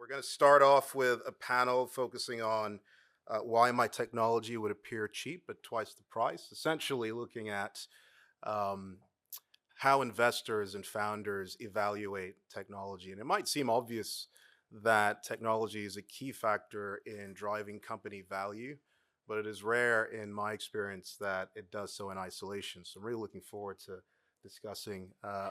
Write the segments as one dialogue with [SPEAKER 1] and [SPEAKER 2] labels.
[SPEAKER 1] We're going to start off with a panel focusing on why my technology would appear cheap at twice the price, essentially looking at um, how investors and founders evaluate technology. And it might seem obvious that technology is a key factor in driving company value, but it is rare in my experience that it does so in isolation. So I'm really looking forward to discussing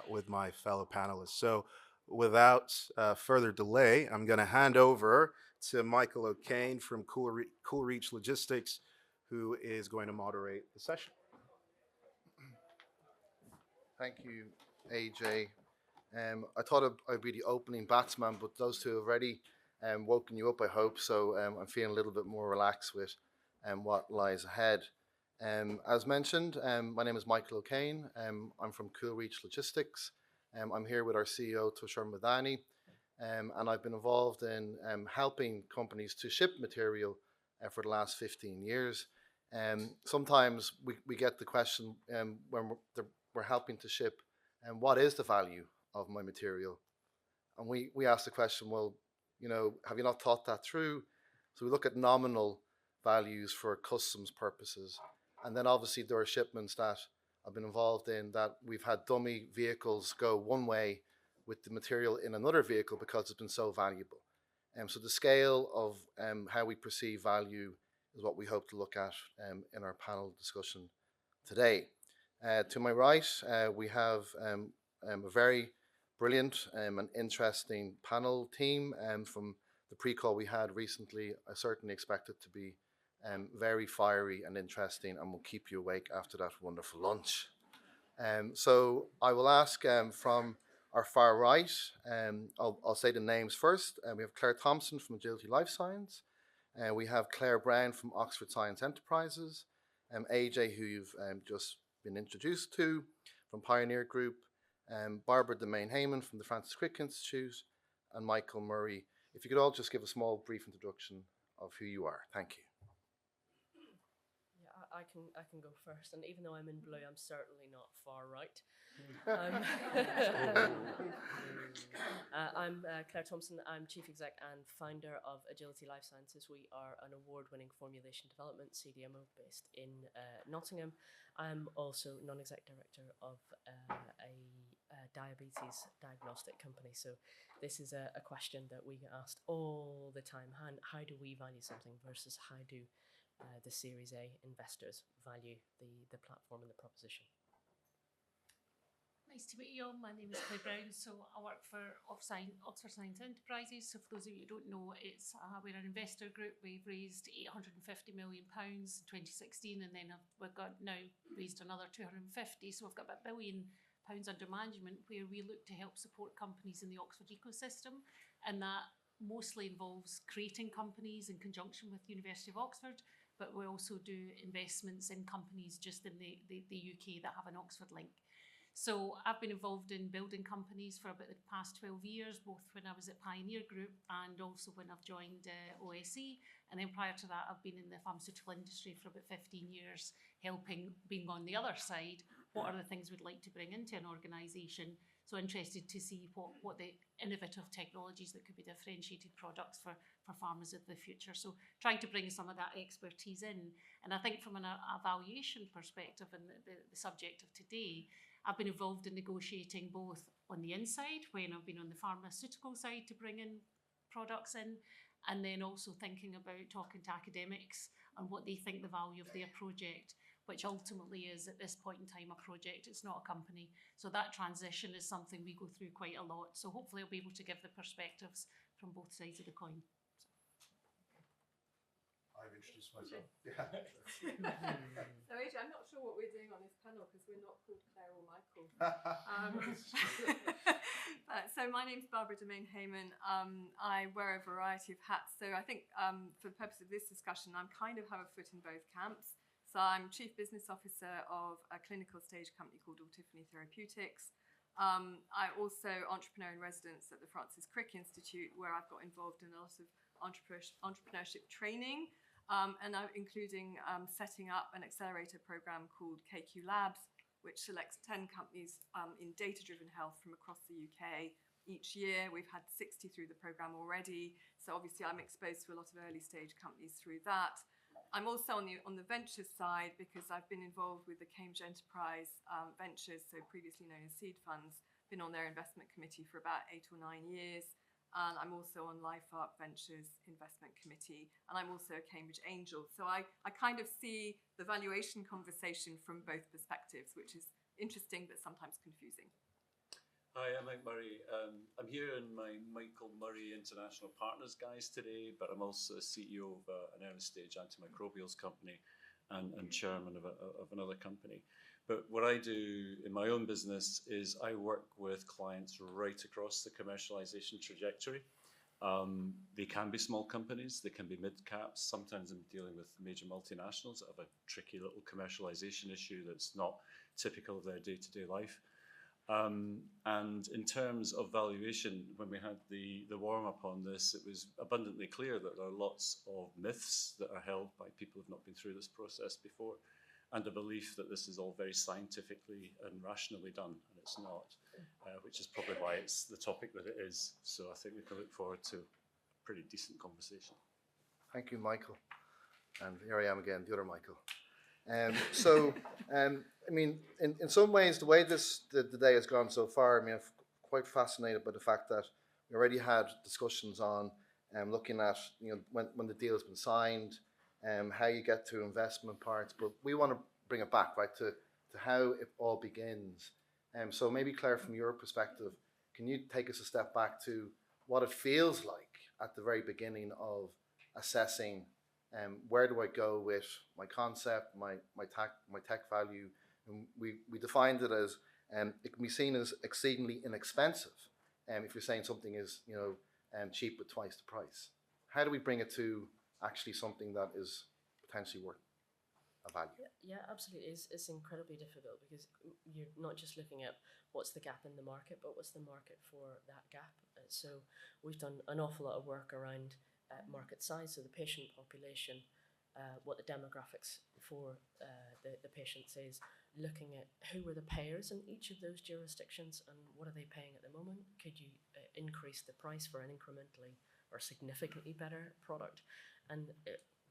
[SPEAKER 1] with my fellow panelists. So without further delay, I'm going to hand over to Michael O'Kane from CoolReach Logistics, who is going to moderate the session.
[SPEAKER 2] Thank you, AJ. I thought I'd be the opening batsman, but those two have already woken you up, I hope. So I'm feeling a little bit more relaxed with what lies ahead. As mentioned, my name is Michael O'Kane. I'm from CoolReach Logistics. I'm here with our CEO, Tushar Madani, and I've been involved in helping companies to ship material for the last 15 years. Sometimes we get the question when we're helping to ship, what is the value of my material? And we ask the question, well, have you not thought that through? So we look at nominal values for customs purposes. And then obviously there are shipments that I've been involved in that we've had dummy vehicles go one way with the material in another vehicle because it's been so valuable. So the scale of how we perceive value is what we hope to look at in our panel discussion today. To my right, we have a very brilliant and interesting panel team from the pre-call we had recently. I certainly expect it to be very fiery and interesting, and will keep you awake after that wonderful lunch. So I will ask from our far right, I'll say the names first. We have Claire Thompson from Agility Life Science. We have Claire Brown from Oxford Science Enterprises. AJ, who you've just been introduced to, from Pioneer Group. Barbara Domayne-Hayman from the Francis Crick Institute. And Michael Murray. If you could all just give a small brief introduction of who you are. Thank you.
[SPEAKER 3] I can go first, and even though I'm in blue, I'm certainly not far right. I'm Claire Thompson. I'm Chief Exec and founder of Agility Life Sciences. We are an award-winning formulation development CDMO based in Nottingham. I'm also non-exec director of a diabetes diagnostic company. So this is a question that we get asked all the time. How do we value something versus how do the Series A investors value the platform and the proposition?
[SPEAKER 4] Nice to meet you all. My name is Claire Brown. So I work for Oxford Science Enterprises. So for those of you who don't know, we're an investor group. We've raised £850 million in 2016, and then we've got now raised another 250. So we've got about £1 billion under management, where we look to help support companies in the Oxford ecosystem, and that mostly involves creating companies in conjunction with the University of Oxford, but we also do investments in companies just in the UK that have an Oxford link. So I've been involved in building companies for about the past 12 years, both when I was at Pioneer Group and also when I've joined OSE. And then prior to that, I've been in the pharmaceutical industry for about 15 years, being on the other side. What are the things we'd like to bring into an organisation? So interested to see what the innovative technologies that could be differentiated products for pharmas of the future. So trying to bring some of that expertise in. And I think from an evaluation perspective and the subject of today, I've been involved in negotiating both on the inside, when I've been on the pharmaceutical side to bring in products in, and then also thinking about talking to academics and what they think the value of their project, which ultimately is at this point in time a project, it's not a company. So that transition is something we go through quite a lot. So hopefully I'll be able to give the perspectives from both sides of the coin.
[SPEAKER 1] I've introduced myself. Yeah.
[SPEAKER 5] So AJ, I'm not sure what we're doing on this panel because we're not called Claire or Michael. So my name's Barbara Domayne-Hayman. I wear a variety of hats. So I think for the purpose of this discussion, I kind of have a foot in both camps. So I'm Chief Business Officer of a clinical stage company called Ajetunmobi Therapeutics. I also entrepreneur in residence at the Francis Crick Institute, where I've got involved in a lot of entrepreneurship training, and including setting up an accelerator program called KQ Labs, which selects 10 companies in data-driven health from across the UK each year. We've had 60 through the programme already. So obviously I'm exposed to a lot of early stage companies through that. I'm also on the ventures side because I've been involved with the Cambridge Enterprise Ventures, so previously known as seed funds, been on their investment committee for about 8 or 9 years. And I'm also on LifeArc Ventures Investment Committee, and I'm also a Cambridge Angel. So I kind of see the valuation conversation from both perspectives, which is interesting but sometimes confusing.
[SPEAKER 6] Hi, I'm Mike Murray. I'm here in my Michael Murray International Partners guise today, but I'm also CEO of an early stage antimicrobials company and chairman of another company. But what I do in my own business is I work with clients right across the commercialization trajectory. They can be small companies, they can be mid-caps. Sometimes I'm dealing with major multinationals that have a tricky little commercialization issue that's not typical of their day-to-day life. And in terms of valuation, when we had the warm-up on this, it was abundantly clear that there are lots of myths that are held by people who have not been through this process before, and a belief that this is all very scientifically and rationally done, and it's not, which is probably why it's the topic that it is. So I think we can look forward to a pretty decent conversation.
[SPEAKER 2] Thank you, Michael. And here I am again, the other Michael. I mean, in some ways, the way the day has gone so far, I mean, I'm quite fascinated by the fact that we already had discussions on looking at, you know, when the deal has been signed, how you get to investment parts, but we want to bring it back, right, to how it all begins. So maybe, Claire, from your perspective, can you take us a step back to what it feels like at the very beginning of assessing where do I go with my concept, my tech value? And we defined it as it can be seen as exceedingly inexpensive. If you're saying something is, you know, cheap but twice the price, how do we bring it to actually something that is potentially worth a value?
[SPEAKER 3] Yeah, absolutely. It's incredibly difficult because you're not just looking at what's the gap in the market, but what's the market for that gap. So we've done an awful lot of work around market size, so the patient population, what the demographics for the patients is, looking at who are the payers in each of those jurisdictions and what are they paying at the moment. Could you increase the price for an incrementally or significantly better product? And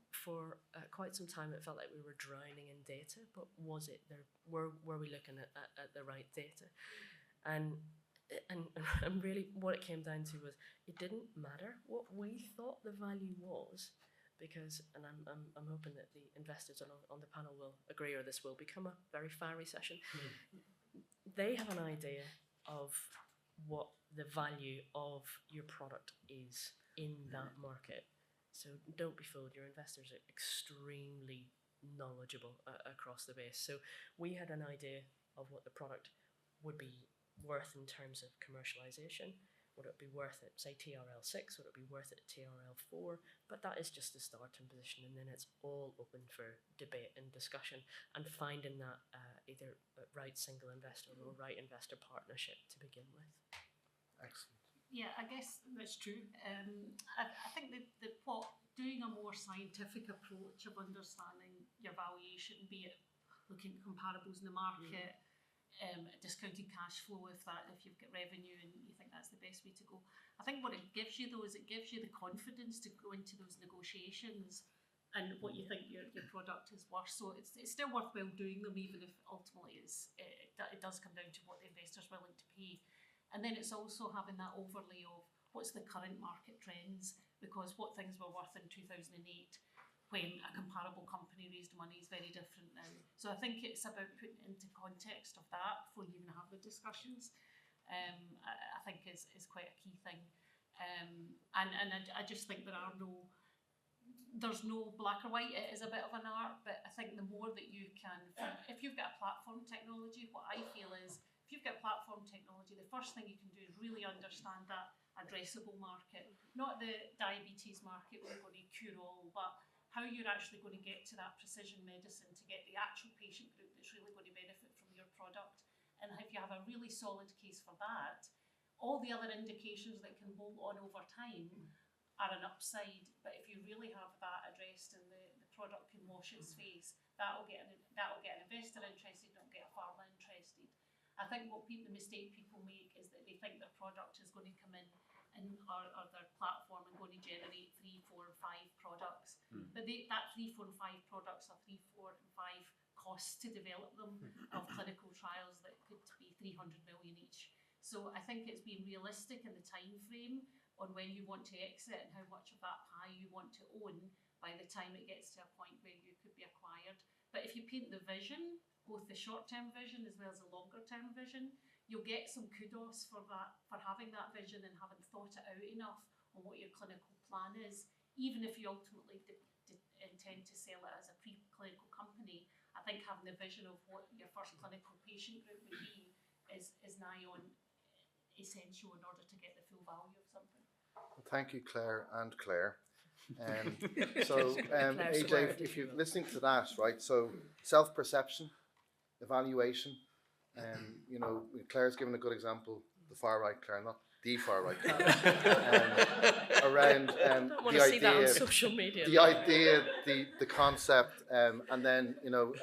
[SPEAKER 3] for quite some time, it felt like we were drowning in data, but was it there? Were we looking at the right data? And really what it came down to was it didn't matter what we thought the value was, because, and I'm hoping that the investors on the panel will agree, or this will become a very fiery session. They have an idea of what the value of your product is in that market. So don't be fooled, your investors are extremely knowledgeable across the base. So we had an idea of what the product would be worth in terms of commercialization. Would it be worth it, say, TRL 6? Would it be worth it at TRL 4? But that is just the starting position, and then it's all open for debate and discussion and finding that either right single investor or right investor partnership to begin with.
[SPEAKER 2] Excellent.
[SPEAKER 4] Yeah, I guess that's true. I think doing a more scientific approach of understanding your valuation, be it looking at comparables in the market, discounted cash flow if you've got revenue and you think that's the best way to go. I think what it gives you though is it gives you the confidence to go into those negotiations and what you think your product is worth. So it's still worthwhile doing them, even if ultimately it does come down to what the investor's willing to pay. And then it's also having that overlay of what's the current market trends, because what things were worth in 2008 when a comparable company raised money is very different now. So I think it's about putting it into context of that before you even have the discussions. I think is quite a key thing. And I just think there's no black or white. It is a bit of an art, but I think the more that you can, if you've got a platform technology, what I feel is, if you've got platform technology, the first thing you can do is really understand that addressable market, not the diabetes market where you're going to cure all, but how you're actually going to get to that precision medicine to get the actual patient group that's really going to benefit from your product. And if you have a really solid case for that, all the other indications that can bolt on over time are an upside. But if you really have that addressed and the product can wash its face, that'll get an investor interested, it'll get a pharma interested. I think the mistake people make is that they think their product is going to come in or their platform and going to generate 3, 4, and 5 products. But that 3, 4, and 5 products are 3, 4, and 5 costs to develop them of clinical trials that could be 300 million each. So I think it's being realistic in the time frame on when you want to exit and how much of that pie you want to own by the time it gets to a point where you could be acquired. But if you paint the vision, both the short-term vision as well as the longer-term vision, you'll get some kudos for that, for having that vision and having thought it out enough on what your clinical plan is. Even if you ultimately intend to sell it as a pre-clinical company, I think having the vision of what your first clinical patient group would be is nigh on essential in order to get the full value of something.
[SPEAKER 2] Well, thank you, Claire and Claire. So, AJ, if you're listening to that, right? So, self-perception, evaluation, you know, Claire's given a good example. The far right Claire, not the far right Claire, around the
[SPEAKER 3] see that on social media.
[SPEAKER 2] The idea, the concept, and then you know,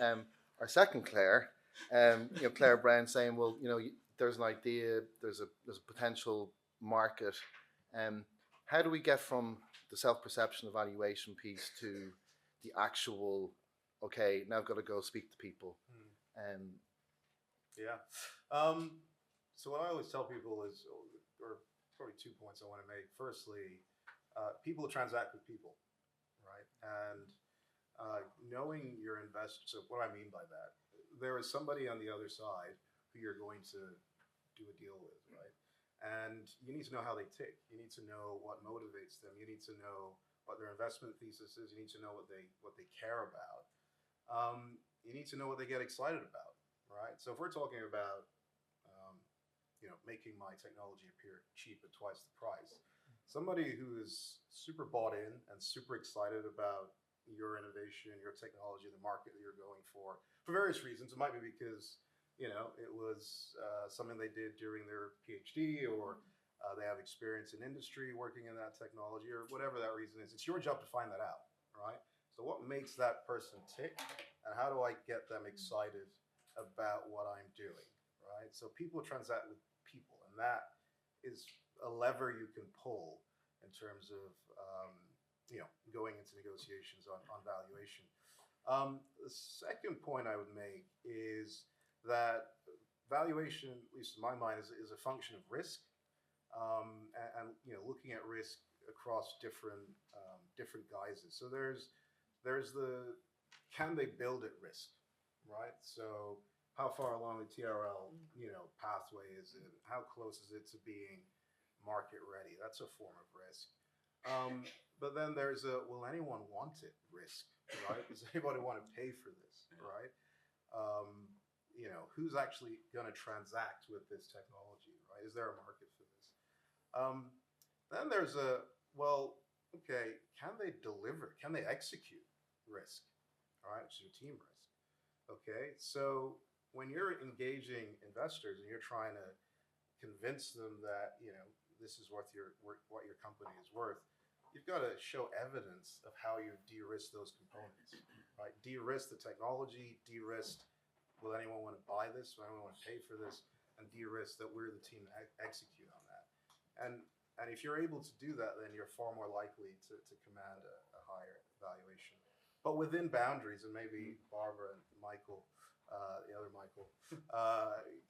[SPEAKER 2] our second Claire, you know, Claire Brown saying, well, you know, there's an idea, there's a potential market. How do we get from the self-perception evaluation piece to the actual, okay, now I've got to go speak to people?
[SPEAKER 1] Yeah. So what I always tell people is, or probably 2 points I want to make. Firstly, people transact with people, right? And knowing your investors, so what I mean by that, there is somebody on the other side who you're going to do a deal with, right? And you need to know how they tick. You need to know what motivates them. You need to know what their investment thesis is. You need to know what they care about. You need to know what they get excited about, right? So if we're talking about you know, making my technology appear cheap at twice the price, somebody who is super bought in and super excited about your innovation, your technology, the market that you're going for various reasons. It might be because, you know, it was something they did during their PhD, or they have experience in industry working in that technology, or whatever that reason is. It's your job to find that out, right? So what makes that person tick, and how do I get them excited about what I'm doing, right? So people transact with people, and that is a lever you can pull in terms of you know, going into negotiations on valuation. The second point I would make is that valuation, at least in my mind, is a function of risk, and you know, looking at risk across different guises. So there's the, can they build at risk, right? So how far along the TRL, you know, pathway is it? How close is it to being market ready? That's a form of risk. But then there's a, will anyone want it risk, right? Does anybody want to pay for this, right? You know, who's actually going to transact with this technology, right? Is there a market for this? Then there's a, well, okay, can they deliver? Can they execute risk, all right? Which is a team risk. Okay, so when you're engaging investors and you're trying to convince them that, you know, this is what your company is worth, you've got to show evidence of how you've de-risked those components, right? De-risk the technology, de-risk, will anyone want to buy this? Will anyone want to pay for this? And de-risk that we're the team that execute on that. And if you're able to do that, then you're far more likely to command a higher valuation. But within boundaries, and maybe Barbara and Michael, the other Michael,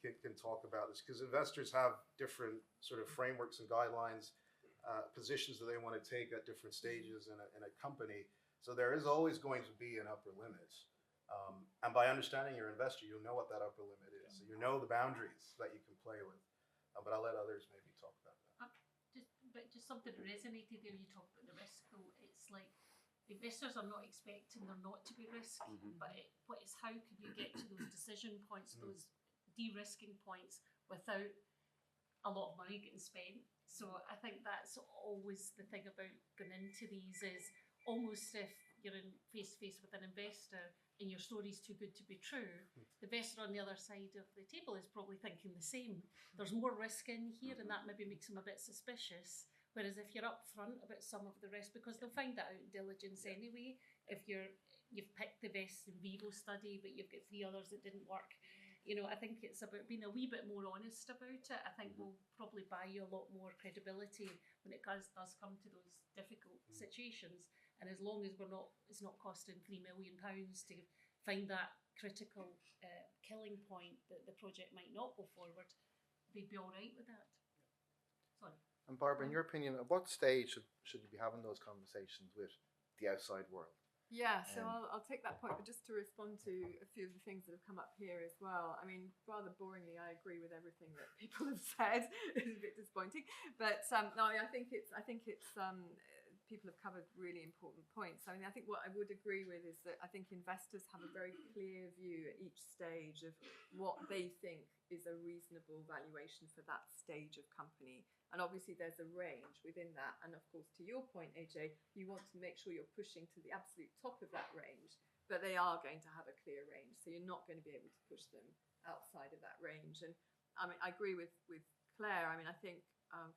[SPEAKER 1] can talk about this, because investors have different sort of frameworks and guidelines, positions that they want to take at different stages in a company. So there is always going to be an upper limit. And by understanding your investor, you'll know what that upper limit is. So you know the boundaries that you can play with. But I'll let others maybe talk about that.
[SPEAKER 4] Just something that resonated there, you talked about the risk though. It's like, investors are not expecting there not to be risk, but what is, how can you get to those decision points, those de-risking points, without a lot of money getting spent? So I think that's always the thing about going into these, is almost if you're in face to face with an investor and your story's too good to be true, the investor on the other side of the table is probably thinking the same. There's more risk in here, and that maybe makes them a bit suspicious. Whereas if you're upfront about some of the risk, because they'll find that out in diligence anyway. If you've picked the best in vivo study, but you've got 3 others that didn't work, you know, I think it's about being a wee bit more honest about it. I think we'll probably buy you a lot more credibility when it does come to those difficult situations. And as long as it's not costing £3 million to find that critical killing point that the project might not go forward, they'd be all right with that. Sorry.
[SPEAKER 2] And Barbara, in your opinion, at what stage should you be having those conversations with the outside world?
[SPEAKER 5] Yeah, so I'll take that point, but just to respond to a few of the things that have come up here as well. I mean, rather boringly, I agree with everything that people have said. It's a bit disappointing, but no, I think it's people have covered really important points. I mean, I think what I would agree with is that I think investors have a very clear view at each stage of what they think is a reasonable valuation for that stage of company. And obviously there's a range within that. And of course, to your point, AJ, you want to make sure you're pushing to the absolute top of that range, but they are going to have a clear range. So you're not going to be able to push them outside of that range. And I mean, I agree with Claire. I mean, I think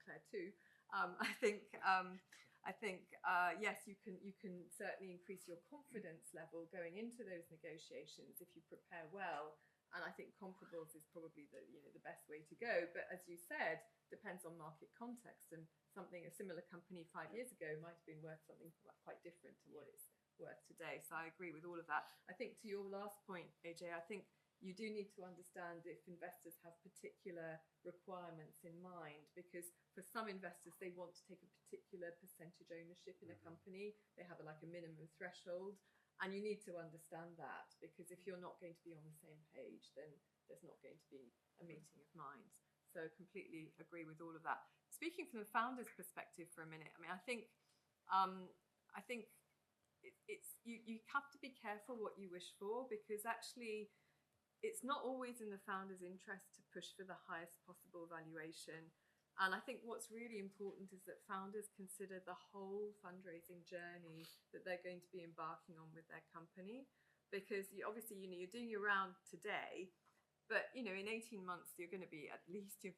[SPEAKER 5] Claire too. I think yes, you can certainly increase your confidence level going into those negotiations if you prepare well. And I think comparables is probably the best way to go. But as you said, depends on market context. And a similar company 5 years ago might have been worth something quite different to what it's worth today. So I agree with all of that. I think to your last point, AJ, I think you do need to understand if investors have particular requirements in mind, because for some investors, they want to take a particular percentage ownership in a company. They have a minimum threshold. And you need to understand that, because if you're not going to be on the same page, then there's not going to be a meeting of minds. So completely agree with all of that. Speaking from the founder's perspective for a minute, I mean, I think you have to be careful what you wish for, because actually it's not always in the founder's interest to push for the highest possible valuation. And I think what's really important is that founders consider the whole fundraising journey that they're going to be embarking on with their company. Because obviously, you're doing your round today, but, in 18 months, you're going to be at least, if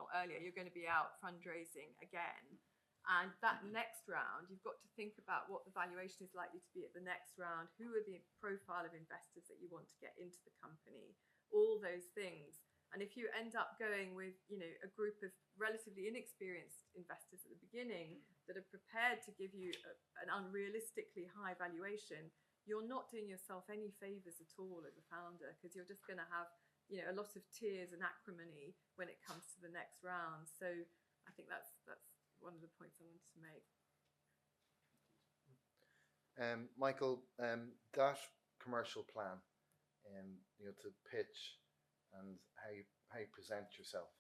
[SPEAKER 5] not earlier, you're going to be out fundraising again. And that next round, you've got to think about what the valuation is likely to be at the next round. Who are the profile of investors that you want to get into the company? All those things. And if you end up going with, a group of relatively inexperienced investors at the beginning that are prepared to give you an unrealistically high valuation, you're not doing yourself any favors at all as a founder, because you're just going to have, a lot of tears and acrimony when it comes to the next round. So I think that's one of the points I wanted to make.
[SPEAKER 2] Michael, that commercial plan, to pitch and how you present yourself.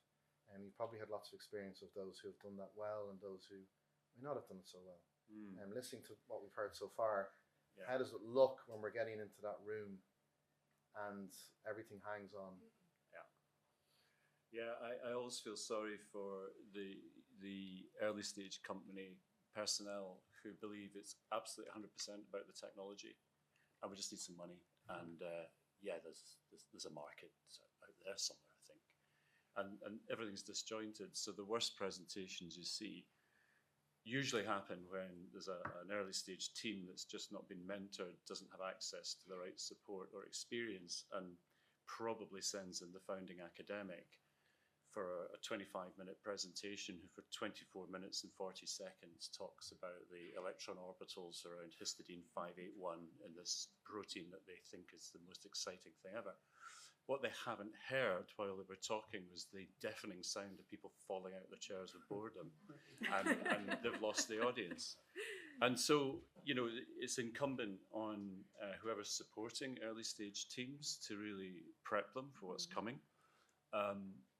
[SPEAKER 2] And you've probably had lots of experience of those who have done that well and those who may not have done it so well. And listening to what we've heard so far, how does it look when we're getting into that room and everything hangs on?
[SPEAKER 6] Yeah, I always feel sorry for the early stage company personnel who believe it's absolutely 100% about the technology, and we just need some money. And there's a market out there somewhere, I think, and everything's disjointed. So the worst presentations you see usually happen when there's an early stage team that's just not been mentored, doesn't have access to the right support or experience, and probably sends in the founding academic for a 25-minute presentation who for 24 minutes and 40 seconds talks about the electron orbitals around histidine 581 in this protein that they think is the most exciting thing ever. What they haven't heard while they were talking was the deafening sound of people falling out of their chairs with boredom, and they've lost the audience. And so, it's incumbent on whoever's supporting early stage teams to really prep them for what's coming.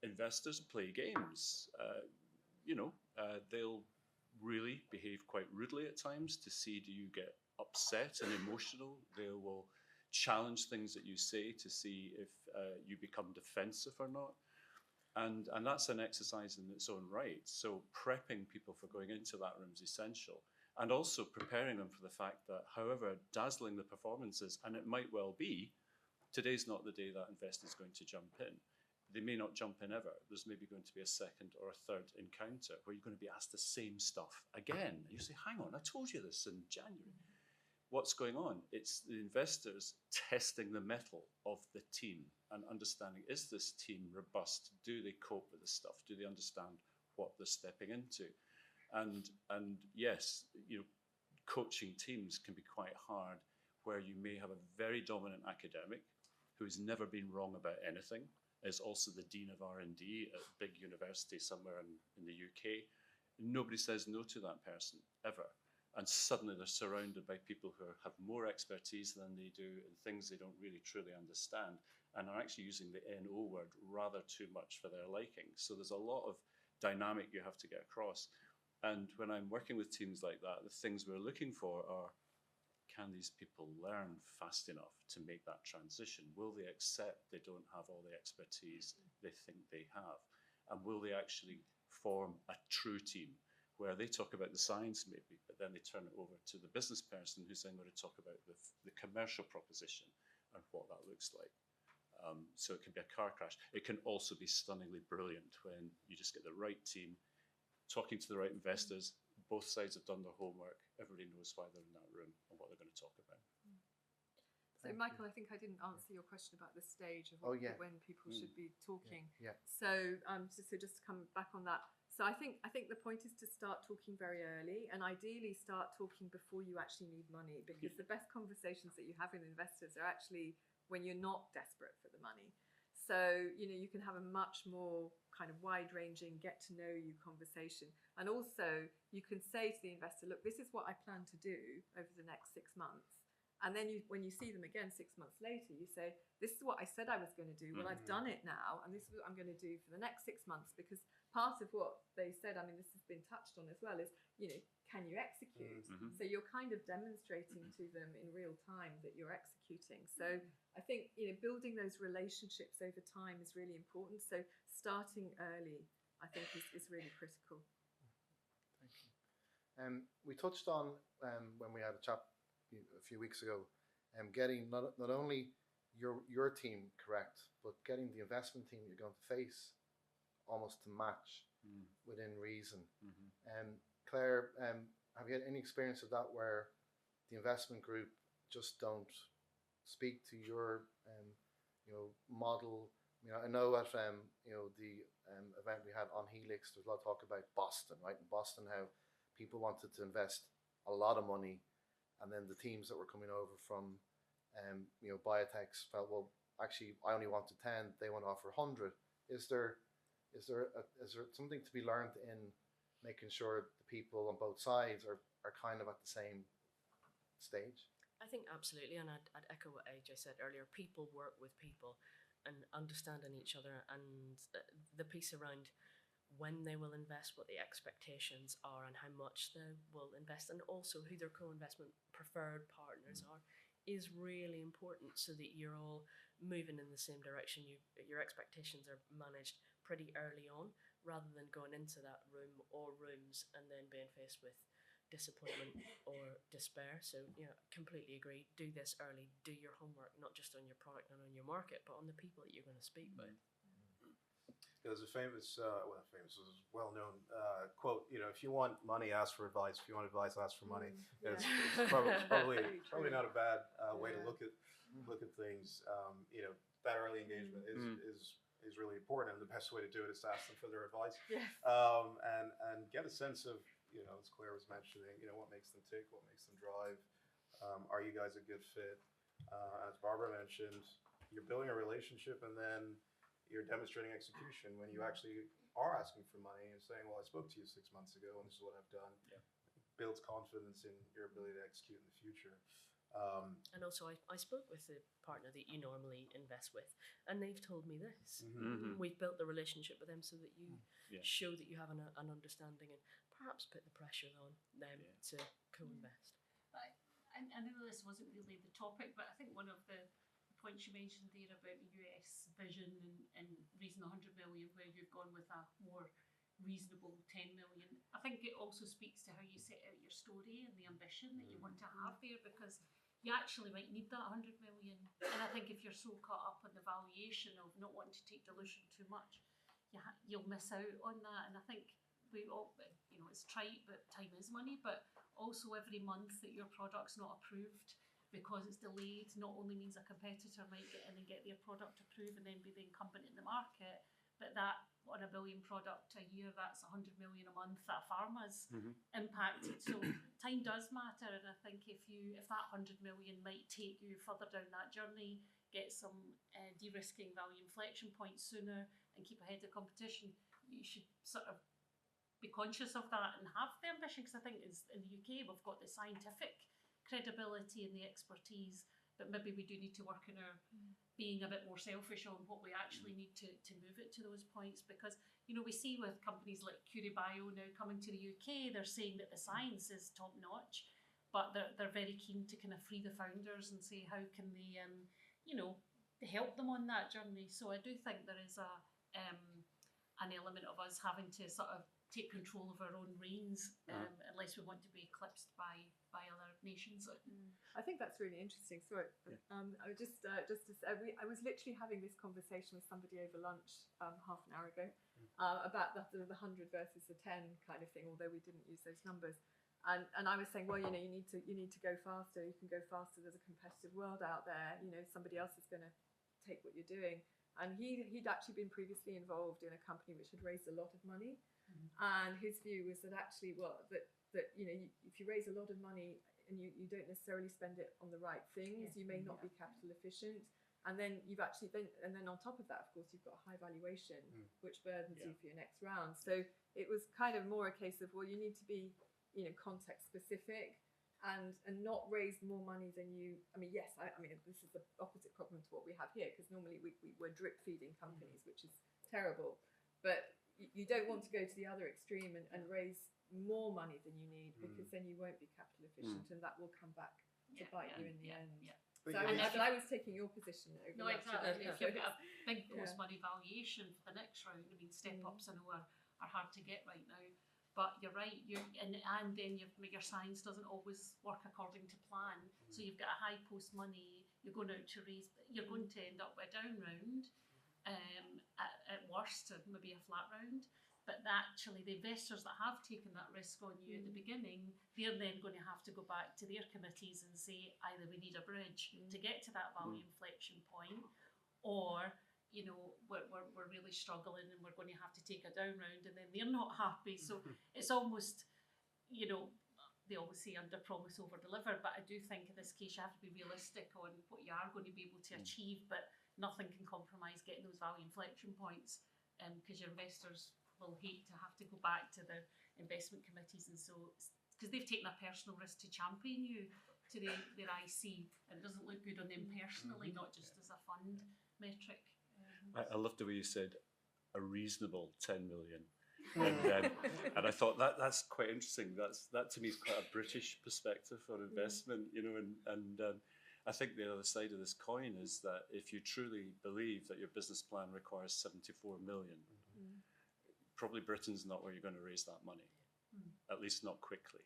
[SPEAKER 6] Investors play games. They'll really behave quite rudely at times to see, do you get upset and emotional? They will challenge things that you say to see if you become defensive or not. And that's an exercise in its own right. So prepping people for going into that room is essential. And also preparing them for the fact that however dazzling the performance is, and it might well be, today's not the day that investor is going to jump in. They may not jump in ever. There's maybe going to be a second or a third encounter where you're going to be asked the same stuff again. And you say, hang on, I told you this in January. what's going on? It's the investors testing the mettle of the team and understanding, is this team robust? Do they cope with this stuff? Do they understand what they're stepping into? And yes, coaching teams can be quite hard, where you may have a very dominant academic who's never been wrong about anything, is also the dean of R&D at a big university somewhere in the UK. Nobody says no to that person, ever. And suddenly they're surrounded by people who have more expertise than they do in things they don't really truly understand, and are actually using the NO word rather too much for their liking. So there's a lot of dynamic you have to get across. And when I'm working with teams like that, the things we're looking for are, can these people learn fast enough to make that transition? Will they accept they don't have all the expertise they think they have? And will they actually form a true team where they talk about the science maybe, but then they turn it over to the business person who's then going to talk about the commercial proposition and what that looks like. So it can be a car crash. It can also be stunningly brilliant when you just get the right team, talking to the right investors. Both sides have done their homework. Everybody knows why they're in that room and what they're going to talk about.
[SPEAKER 5] So, Michael, I think I didn't answer your question about the stage of when people should be talking.
[SPEAKER 2] Yeah.
[SPEAKER 5] So, so just to come back on that. So, I think the point is to start talking very early, and ideally start talking before you actually need money, because the best conversations that you have with investors are actually when you're not desperate for the money. So, you can have a much more kind of wide-ranging, get-to-know-you conversation. And also, you can say to the investor, look, this is what I plan to do over the next 6 months. And then when you see them again 6 months later, you say, this is what I said I was going to do. Well, I've done it now, and this is what I'm going to do for the next 6 months. Because part of what they said, I mean, this has been touched on as well, is, can you execute? So you're kind of demonstrating to them in real time that you're executing. So I think, building those relationships over time is really important. So starting early, I think, is really critical.
[SPEAKER 2] Thank you. We touched on, when we had a chat a few weeks ago, getting not only your team correct, but getting the investment team you're going to face almost to match within reason. Claire, have you had any experience of that where the investment group just don't speak to your model? I know at the event we had on Helix, there's a lot of talk about Boston, right? In Boston, how people wanted to invest a lot of money, and then the teams that were coming over from biotechs felt, well, actually I only wanted 10, they want to offer 100. Is there something to be learned in making sure the people on both sides are kind of at the same stage?
[SPEAKER 3] I think absolutely, and I'd echo what AJ said earlier. People work with people and understanding each other, and the piece around when they will invest, what the expectations are and how much they will invest, and also who their co-investment preferred partners are, is really important, so that you're all moving in the same direction. Your expectations are managed pretty early on, rather than going into that room or rooms and then being faced with disappointment or despair. So, completely agree. Do this early. Do your homework, not just on your product and on your market, but on the people that you're going to speak with.
[SPEAKER 1] There's a famous, well-known quote. If you want money, ask for advice. If you want advice, ask for money. It's probably not a bad way to look at things. That early engagement is really important, and the best way to do it is to ask them for their advice.
[SPEAKER 5] Yes.
[SPEAKER 1] And get a sense of, as Claire was mentioning, what makes them tick, what makes them drive. Are you guys a good fit? As Barbara mentioned, you're building a relationship, and then you're demonstrating execution when you actually are asking for money and saying, well, I spoke to you 6 months ago, and this is what I've done.
[SPEAKER 6] Yeah.
[SPEAKER 1] Builds confidence in your ability to execute in the future.
[SPEAKER 3] And also, I spoke with the partner that you normally invest with, and they've told me this. We've built the relationship with them so that you show that you have an understanding, and perhaps put the pressure on them to co-invest.
[SPEAKER 4] I know this wasn't really the topic, but I think one of the points you mentioned there about the US vision and raising 100 million, where you've gone with a more reasonable 10 million. I think it also speaks to how you set out your story and the ambition that you want to have there, because you actually might need that 100 million. And I think if you're so caught up on the valuation of not wanting to take dilution too much, you'll miss out on that. And I think we all, it's trite, but time is money. But Also, every month that your product's not approved because it's delayed not only means a competitor might get in and get their product approved and then be the incumbent in the market, but that on a billion product a year, that's 100 million a month that a pharma's impacted. So time does matter, and I think if that 100 million might take you further down that journey, get some de-risking value inflection points sooner and keep ahead of competition, you should sort of be conscious of that and have the ambition, because I think in the UK we've got the scientific credibility and the expertise, but maybe we do need to work on our being a bit more selfish on what we actually need to move it to those points, because we see with companies like Curie Bio now coming to the UK, they're saying that the science is top notch, but they're very keen to kind of free the founders and say how can they help them on that journey. So I do think there is an element of us having to sort of take control of our own reins, unless we want to be eclipsed by other nations.
[SPEAKER 5] I think that's really interesting. Sorry, I was just to say, I was literally having this conversation with somebody over lunch half an hour ago about the 100 versus the 10 kind of thing. Although we didn't use those numbers, and I was saying, well, you need to go faster. You can go faster. There's a competitive world out there. Somebody else is going to take what you're doing. And he'd actually been previously involved in a company which had raised a lot of money. And his view was that actually, that if you raise a lot of money and you don't necessarily spend it on the right things, you may not be capital efficient. And then and then on top of that, of course, you've got a high valuation, which burdens you for your next round. So it was kind of more a case of, well, you need to be, context specific and not raise more money than you. I mean, yes, I mean, this is the opposite problem to what we have here, because normally we're drip feeding companies, which is terrible. But you don't want to go to the other extreme and raise more money than you need, because then you won't be capital efficient, and that will come back to bite you in the end. So I was taking your position over.
[SPEAKER 4] No, exactly. If you've got a big post-money valuation for the next round, I mean, step-ups I know are hard to get right now. But you're right, and then your science doesn't always work according to plan. So you've got a high post-money, you're going out to raise, you're going to end up with a down round, at worst, or maybe a flat round. But actually, the investors that have taken that risk on you at the beginning, they're then going to have to go back to their committees and say either we need a bridge to get to that value inflection point, or we're really struggling and we're going to have to take a down round, and then they're not happy. So it's almost, they always say under promise, over deliver, but I do think in this case you have to be realistic on what you are going to be able to achieve, but nothing can compromise getting those value inflection points, because your investors will hate to have to go back to their investment committees, and so because they've taken a personal risk to champion you to their IC, and it doesn't look good on them personally, not just as a fund metric.
[SPEAKER 6] I loved the way you said a reasonable 10 million. And I thought that's quite interesting. That to me is quite a British perspective on investment, and I think the other side of this coin is that if you truly believe that your business plan requires 74 million, probably Britain's not where you're going to raise that money, at least not quickly.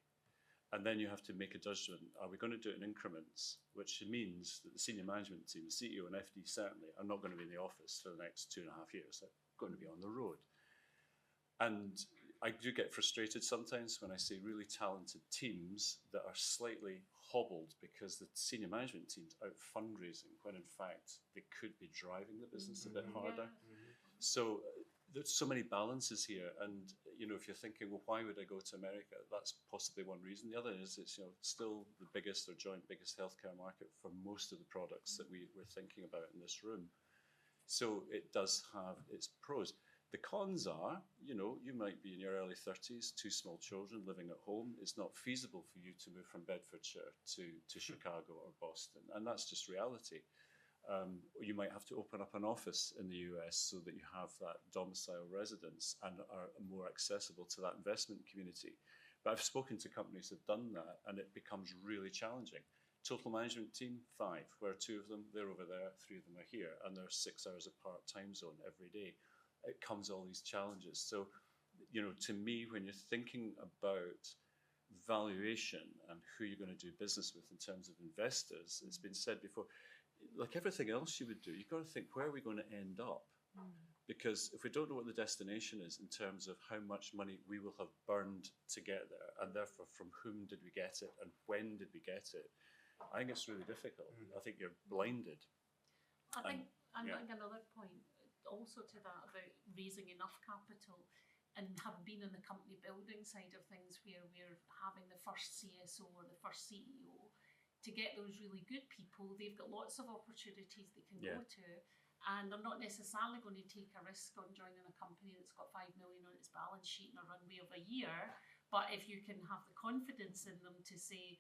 [SPEAKER 6] And then you have to make a judgment. Are we going to do it in increments? Which means that the senior management team, the CEO and FD certainly, are not going to be in the office for the next 2.5 years. They're going to be on the road. And I do get frustrated sometimes when I see really talented teams that are slightly hobbled because the senior management team's out fundraising, when in fact they could be driving the business a bit harder. So there's so many balances here, and if you're thinking, well, why would I go to America? That's possibly one reason. The other is it's still the biggest or joint biggest healthcare market for most of the products that we're thinking about in this room. So it does have its pros. The cons are, you might be in your early 30s, 2 small children living at home. It's not feasible for you to move from Bedfordshire to Chicago or Boston, and that's just reality. You might have to open up an office in the US so that you have that domicile residence and are more accessible to that investment community. But I've spoken to companies that have done that, and it becomes really challenging. Total management team, 5. Where 2 of them, they're over there, 3 of them are here, and they're 6 hours apart time zone every day. It comes all these challenges. So, to me, when you're thinking about valuation and who you're going to do business with in terms of investors, it's been said before, like everything else you would do, you've got to think, where are we going to end up? Because if we don't know what the destination is in terms of how much money we will have burned to get there, and therefore from whom did we get it and when did we get it, I think it's really difficult. I think you're blinded.
[SPEAKER 4] I think, and
[SPEAKER 6] yeah.
[SPEAKER 4] another point also to that about raising enough capital, and having been in the company building side of things where we're having the first CSO or the first CEO, to get those really good people, they've got lots of opportunities they can go to, and they're not necessarily going to take a risk on joining a company that's got 5 million on its balance sheet and a runway of a year. But if you can have the confidence in them to say,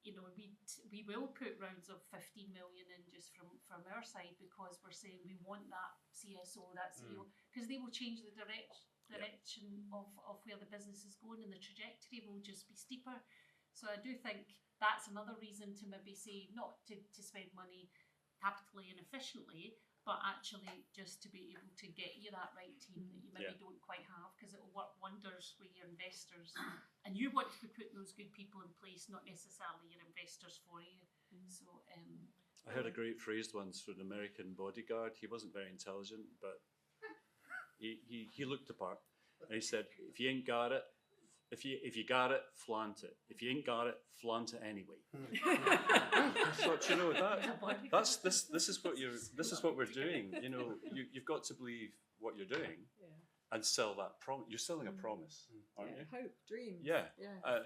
[SPEAKER 4] you know, we will put rounds of 15 million in just from our side, because we're saying we want that CSO, that CEO, because they will change the direction of where the business is going, and the trajectory will just be steeper. So I do think that's another reason to maybe say not to spend money capitally and efficiently, but actually just to be able to get you that right team that you maybe don't quite have, because it will work wonders with your investors. And you want to be putting those good people in place, not necessarily your investors for you. So
[SPEAKER 6] I heard a great phrase once from an American bodyguard. He wasn't very intelligent, but he looked the part, and he said, "If you ain't got it, if you got it, flaunt it. If you ain't got it, flaunt it anyway." So you know this is what we're doing. You know, you've got to believe what you're doing and sell that promise. You're selling a promise, aren't you?
[SPEAKER 5] Hope, dreams.
[SPEAKER 6] Yeah.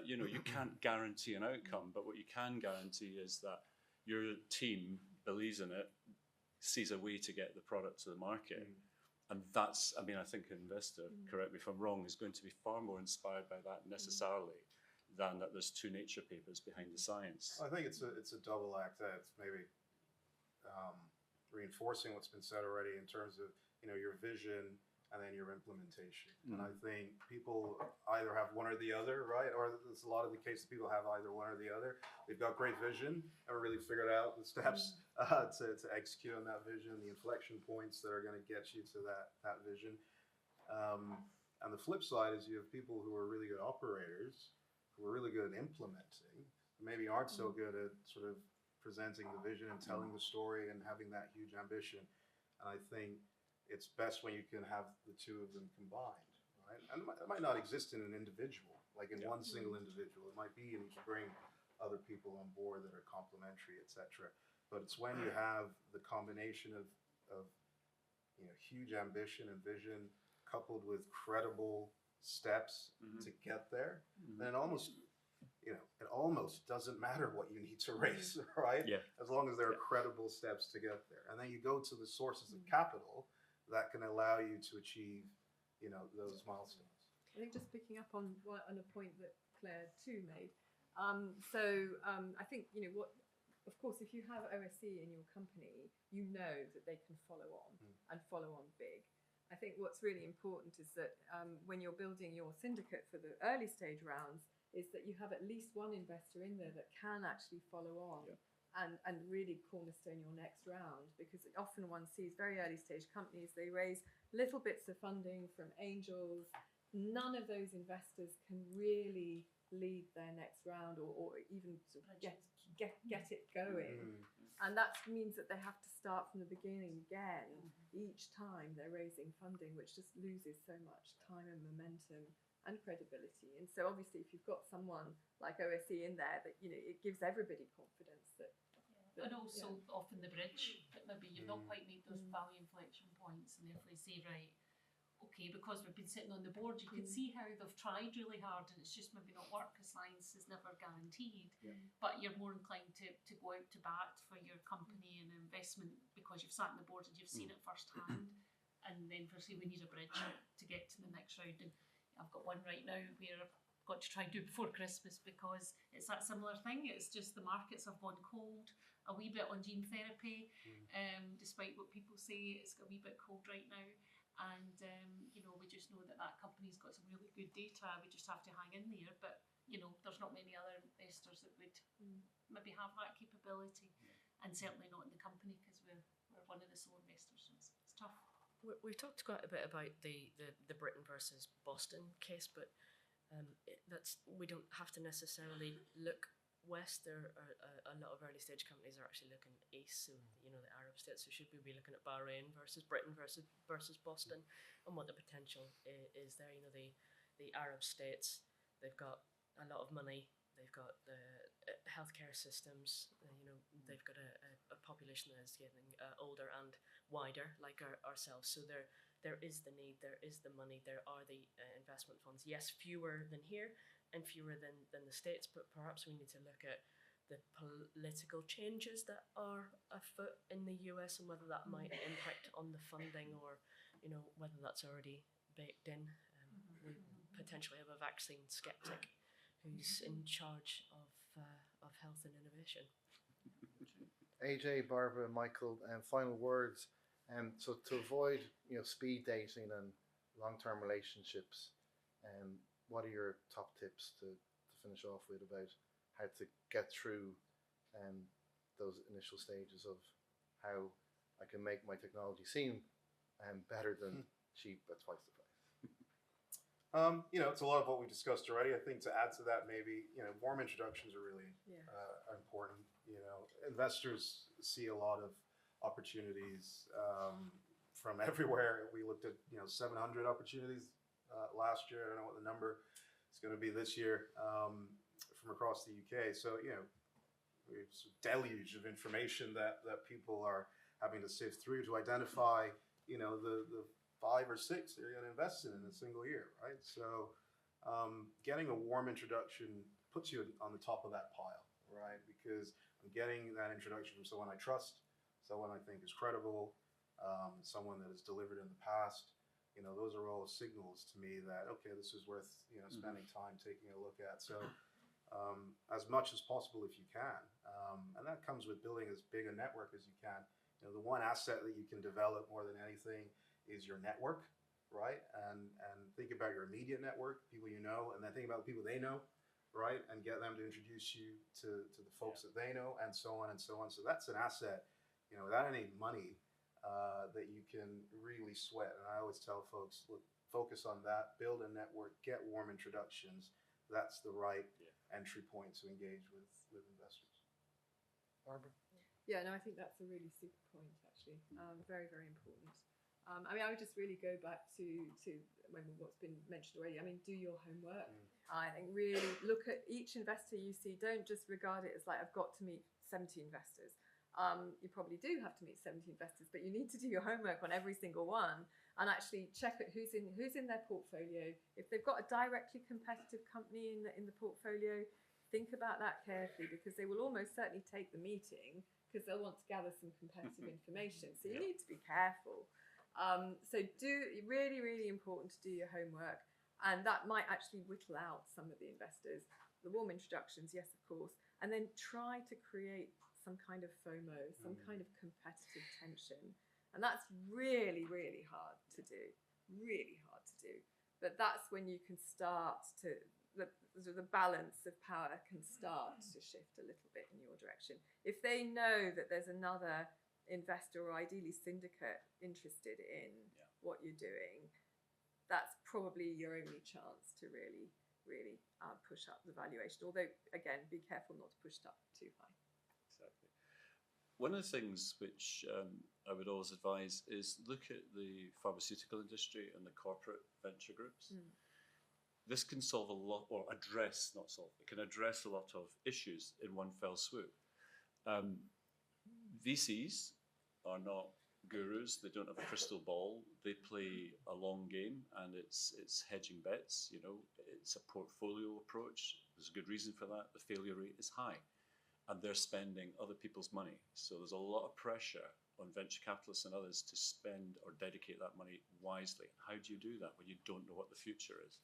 [SPEAKER 6] You know, you can't guarantee an outcome, but what you can guarantee is that your team believes in it, sees a way to get the product to the market. And that's, I mean, I think an investor, correct me if I'm wrong, is going to be far more inspired by that necessarily than that there's 2 Nature papers behind the science.
[SPEAKER 1] I think it's a double act. It's maybe reinforcing what's been said already in terms of, you know, your vision and then your implementation. And I think people either have one or the other, right? Or it's a lot of the cases people have either one or the other. They've got great vision, haven't really figured out the steps to execute on that vision, the inflection points that are going to get you to that vision. And the flip side is you have people who are really good operators, who are really good at implementing, maybe aren't so good at sort of presenting the vision and telling the story and having that huge ambition. And I think it's best when you can have the 2 of them combined, right? And it might not exist in an individual, like in one single individual. It might be you need to bring other people on board that are complementary, etc. But it's when you have the combination of you know, huge ambition and vision coupled with credible steps to get there, then it almost doesn't matter what you need to raise, right? As long as there are credible steps to get there. And then you go to the sources of capital that can allow you to achieve, you know, those milestones.
[SPEAKER 5] I think just picking up on a point that Claire too made. I think, you know, of course, if you have OSE in your company, you know that they can follow on and follow on big. I think what's really important is that when you're building your syndicate for the early stage rounds, is that you have at least one investor in there that can actually follow on and really cornerstone your next round. Because often one sees very early stage companies, they raise little bits of funding from angels. None of those investors can really lead their next round or even sort of get it going. And that means that they have to start from the beginning again each time they're raising funding, which just loses so much time and momentum and credibility. And so obviously if you've got someone like OSE in there, that, you know, it gives everybody confidence that
[SPEAKER 4] and also often the bridge, that maybe you've not quite made those value inflection points, and therefore you say, right, okay, because we've been sitting on the board, you can see how they've tried really hard and it's just maybe not worked, because science is never guaranteed. But you're more inclined to go out to bat for your company and investment because you've sat on the board and you've seen it firsthand. And then for say we need a bridge to get to the next round, and I've got one right now where I've got to try and do it before Christmas, because it's that similar thing. It's just the markets have gone cold a wee bit on gene therapy, despite what people say, it's a wee bit cold right now. And you know, we just know that company's got some really good data. We just have to hang in there. But you know, there's not many other investors that would maybe have that capability, and certainly not in the company, because we're one of the sole investors. So it's tough.
[SPEAKER 3] We've talked quite a bit about the Britain versus Boston case, but we don't have to necessarily look West, there are a lot of early stage companies are actually looking east, so the Arab states. So should we be looking at Bahrain versus Britain versus Boston, and what the potential is there? The Arab states, they've got a lot of money. They've got the healthcare systems. They've got a population that is getting older and wider, like ourselves. So there is the need, there is the money, there are the investment funds. Yes, fewer than here and fewer than the States, but perhaps we need to look at the political changes that are afoot in the US and whether that might impact on the funding, or whether that's already baked in. We potentially have a vaccine skeptic who's in charge of health and innovation.
[SPEAKER 2] AJ, Barbara, Michael, final words. So to avoid speed dating and long-term relationships, what are your top tips to finish off with about how to get through those initial stages of how I can make my technology seem better than cheap at twice the price?
[SPEAKER 1] It's a lot of what we discussed already. I think to add to that, maybe warm introductions are really important. Investors see a lot of opportunities from everywhere. We looked at 700 opportunities last year. I don't know what the number is going to be this year from across the UK. So we have a deluge of information that people are having to sift through to identify the 5 or 6 they're going to invest in a single year, right? So getting a warm introduction puts you on the top of that pile, right? Because I'm getting that introduction from someone I trust, someone I think is credible, someone that has delivered in the past. Those are all signals to me that, okay, this is worth spending time taking a look at. So as much as possible if you can. And that comes with building as big a network as you can. The one asset that you can develop more than anything is your network, right? And think about your immediate network, people you know, and then think about the people they know, right? And get them to introduce you to the folks that they know, and so on and so on. So that's an asset, without any money that you can really sweat. And I always tell folks, look, focus on that, build a network, get warm introductions. That's the right entry point to engage with investors.
[SPEAKER 2] Barbara?
[SPEAKER 5] Yeah, no, I think that's a really super point, actually. Very, very important. I would just really go back to what's been mentioned already. Do your homework. I think really look at each investor you see. Don't just regard it as like, I've got to meet 70 investors. You probably do have to meet 70 investors, but you need to do your homework on every single one and actually check out who's in their portfolio. If they've got a directly competitive company in the portfolio, think about that carefully, because they will almost certainly take the meeting because they'll want to gather some competitive information. So you need to be careful. So really, really important to do your homework, and that might actually whittle out some of the investors. The warm introductions, yes, of course, and then try to create some kind of FOMO, some kind of competitive tension, and that's really, really hard to do, but that's when you can start to, the balance of power can start to shift a little bit in your direction. If they know that there's another investor or ideally syndicate interested in what you're doing, that's probably your only chance to really push up the valuation. Although, again, be careful not to push it up too high.
[SPEAKER 6] Exactly. One of the things which I would always advise is look at the pharmaceutical industry and the corporate venture groups. This can solve a lot, or address, not solve, it can address a lot of issues in one fell swoop. VCs are not gurus. They don't have a crystal ball. They play a long game, and it's hedging bets. It's a portfolio approach. There's a good reason for that. The failure rate is high, and they're spending other people's money. So there's a lot of pressure on venture capitalists and others to spend or dedicate that money wisely. How do you do that when you don't know what the future is?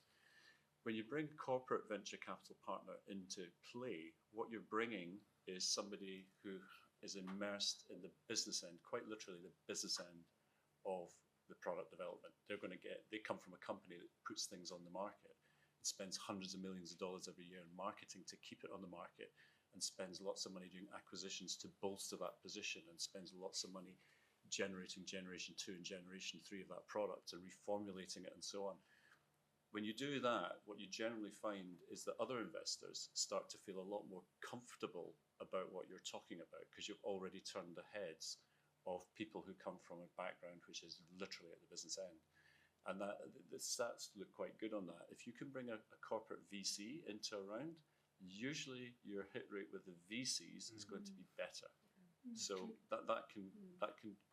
[SPEAKER 6] When you bring corporate venture capital partner into play, what you're bringing is somebody who is immersed in the business end, quite literally the business end of the product development. They come from a company that puts things on the market and spends hundreds of millions of dollars every year in marketing to keep it on the market, and spends lots of money doing acquisitions to bolster that position, and spends lots of money generating generation 2 and generation 3 of that product and reformulating it and so on. When you do that, what you generally find is that other investors start to feel a lot more comfortable about what you're talking about because you've already turned the heads of people who come from a background which is literally at the business end. And that the stats look quite good on that. If you can bring a corporate VC into a round, usually your hit rate with the VCs is going to be better. So that can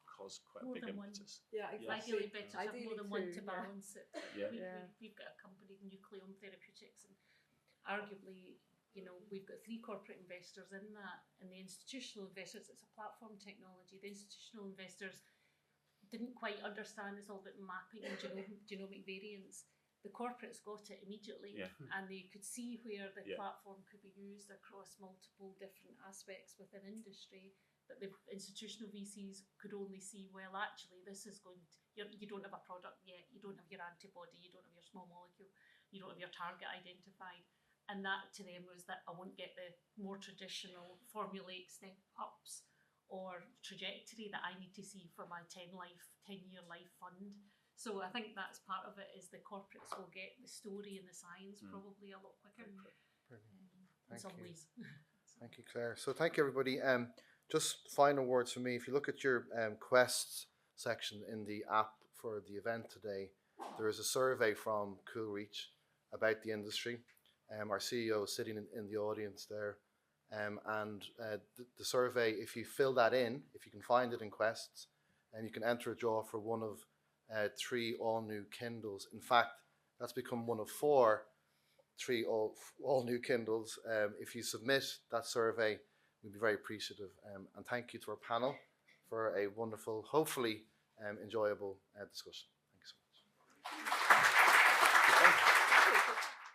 [SPEAKER 6] cause quite
[SPEAKER 4] More
[SPEAKER 6] a big
[SPEAKER 4] than one.
[SPEAKER 6] impetus.
[SPEAKER 5] Yeah,
[SPEAKER 4] Ideally better to have more than one to
[SPEAKER 5] yeah.
[SPEAKER 4] balance it.
[SPEAKER 6] Yeah.
[SPEAKER 4] We've got a company, Nucleon Therapeutics, and arguably, we've got 3 corporate investors in that, and the institutional investors, it's a platform technology. The institutional investors didn't quite understand it's all about mapping and genomic variants. The corporates got it immediately, and they could see where the platform could be used across multiple different aspects within industry. But the institutional VCs could only see, well, actually, this is going to, you don't have a product yet, you don't have your antibody, you don't have your small molecule, you don't have your target identified. And that to them was that I won't get the more traditional formulaic step-ups or trajectory that I need to see for my 10-year life fund. So I think that's part of it, is the corporates will get the story and the science probably a lot quicker in some ways.
[SPEAKER 2] Thank you, Claire. So thank you, everybody. Just final words from me. If you look at your quests section in the app for the event today, there is a survey from CoolReach about the industry. Our CEO is sitting in the audience there. The survey, if you fill that in, if you can find it in quests, and you can enter a draw for one of 3 all-new Kindles. In fact, that's become one of 3 all-new Kindles. If you submit that survey, we'd be very appreciative. And thank you to our panel for a wonderful, hopefully enjoyable discussion. Thank you so much.